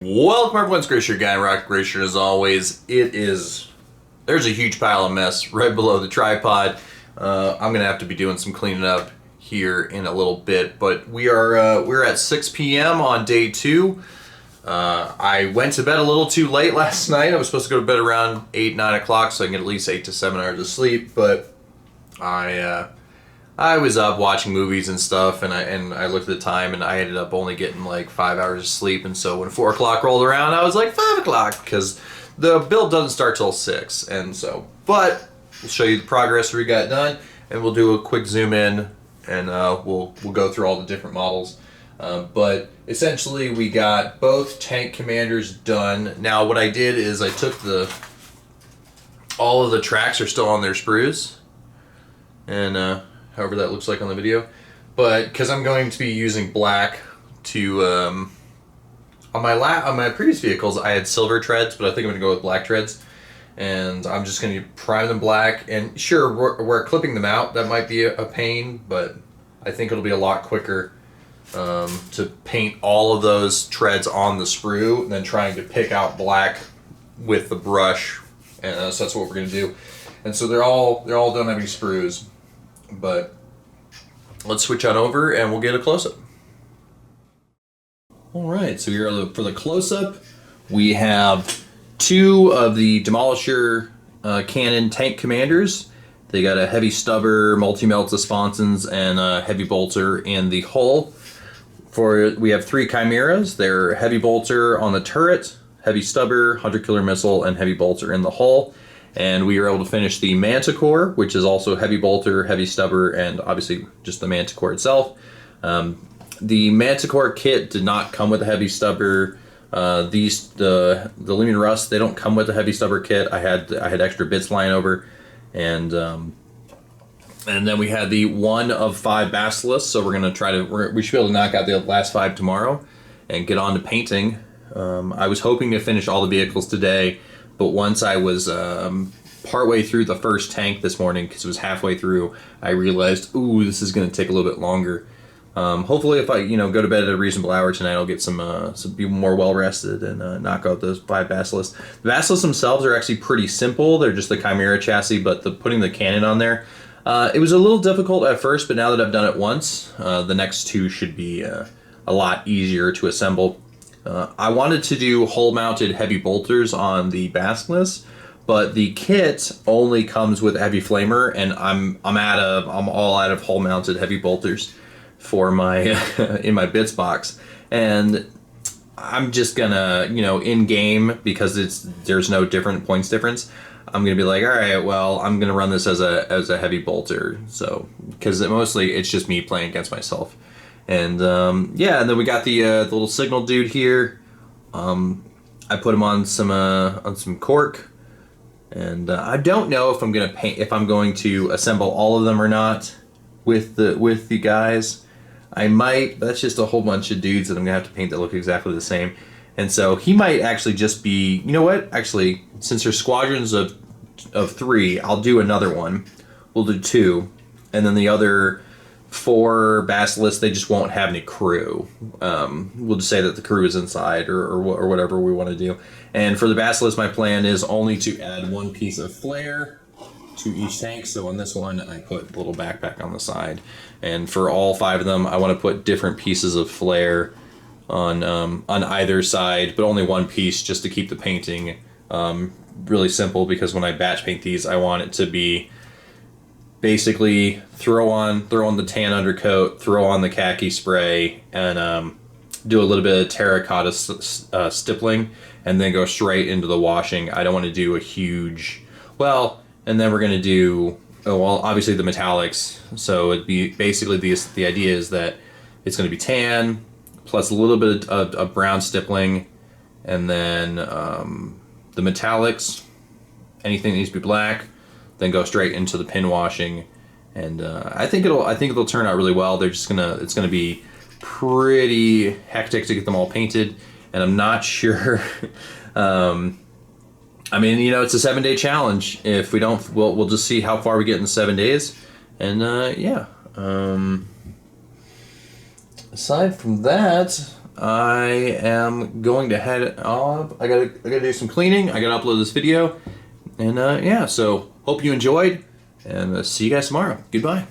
Welcome everyone, it's Glacier Guy, Rock Glacier as always. There's a huge pile of mess right below the tripod. I'm gonna have to be doing some cleaning up here in a little bit, but we're at 6 p.m. on day 2. I went to bed a little too late last night. I was supposed to go to bed around 8-9 o'clock so I can get at least 8 to 7 hours of sleep, but I was up watching movies and stuff, and I looked at the time, and I ended up only getting like 5 hours of sleep. And so when 4 o'clock rolled around, I was like 5 o'clock because the build doesn't start till 6. And so, but we'll show you the progress we got done, and we'll do a quick zoom in, and we'll go through all the different models. But essentially, we got both tank commanders done. Now, what I did is I took all of the tracks are still on their sprues, and however that looks like on the video, but because I'm going to be using black to on my previous vehicles I had silver treads, but I think I'm gonna go with black treads, and I'm just gonna prime them black. And sure, we're clipping them out, that might be a pain, but I think it'll be a lot quicker to paint all of those treads on the sprue than trying to pick out black with the brush. And so that's what we're gonna do. And so they're all done having sprues. But let's switch on over and we'll get a close-up. Alright, so here for the close-up, we have 2 of the Demolisher Cannon tank commanders. They got a heavy stubber, multi-melt sponsons, and a heavy bolter in the hull. We have 3 Chimeras. They're heavy bolter on the turret, heavy stubber, hunter killer missile, and heavy bolter in the hull. And we were able to finish the Manticore, which is also heavy bolter, heavy stubber, and obviously just the Manticore itself. The Manticore kit did not come with a heavy stubber. The Lumen Rust, they don't come with a heavy stubber kit. I had extra bits lying over, and then we had the 1 of 5 Basilisks. So we're gonna we should be able to knock out the last 5 tomorrow, and get on to painting. I was hoping to finish all the vehicles today. But once I was partway through the first tank this morning, because it was halfway through, I realized, ooh, this is going to take a little bit longer. Hopefully, if I go to bed at a reasonable hour tonight, I'll get some be more well rested and knock out those 5 Basilisks. The Basilisks themselves are actually pretty simple. They're just the Chimera chassis, but putting the cannon on there, it was a little difficult at first. But now that I've done it once, the next 2 should be a lot easier to assemble. I wanted to do hull-mounted heavy bolters on the Basilisk, but the kit only comes with a heavy flamer, and I'm all out of hull-mounted heavy bolters for my in my bits box, and I'm just gonna in game, because there's no different points difference. I'm gonna be like, all right, well, I'm gonna run this as a heavy bolter, so because mostly it's just me playing against myself. And yeah, and then we got the little signal dude here. I put him on some cork, and I don't know if I'm going to assemble all of them or not with the guys. I might. That's just a whole bunch of dudes that I'm gonna have to paint that look exactly the same. And so he might actually just be. You know what? Actually, since there's squadrons of 3, I'll do another one. We'll do 2, and then the other 4 Basilisks, they just won't have any crew. We'll just say that the crew is inside, or whatever we want to do. And for the Basilisk, my plan is only to add 1 piece of flare to each tank. So on this one, I put a little backpack on the side. And for all 5 of them, I want to put different pieces of flare on either side, but only 1 piece, just to keep the painting really simple. Because when I batch paint these, I want it to be basically throw on the tan undercoat, throw on the khaki spray, and do a little bit of terracotta stippling, and then go straight into the washing. I don't want to do a huge, and then we're going to do, obviously the metallics. So it'd be basically the idea is that it's going to be tan plus a little bit of brown stippling, and then the metallics, anything that needs to be black, then go straight into the pin washing, and I think it'll turn out really well. It's gonna be pretty hectic to get them all painted, and I'm not sure. I mean, it's a 7-day challenge. If we don't, we'll just see how far we get in 7 days, and yeah. Aside from that, I am going to head off. I gotta do some cleaning. I gotta upload this video, and yeah. So hope you enjoyed, and see you guys tomorrow. Goodbye.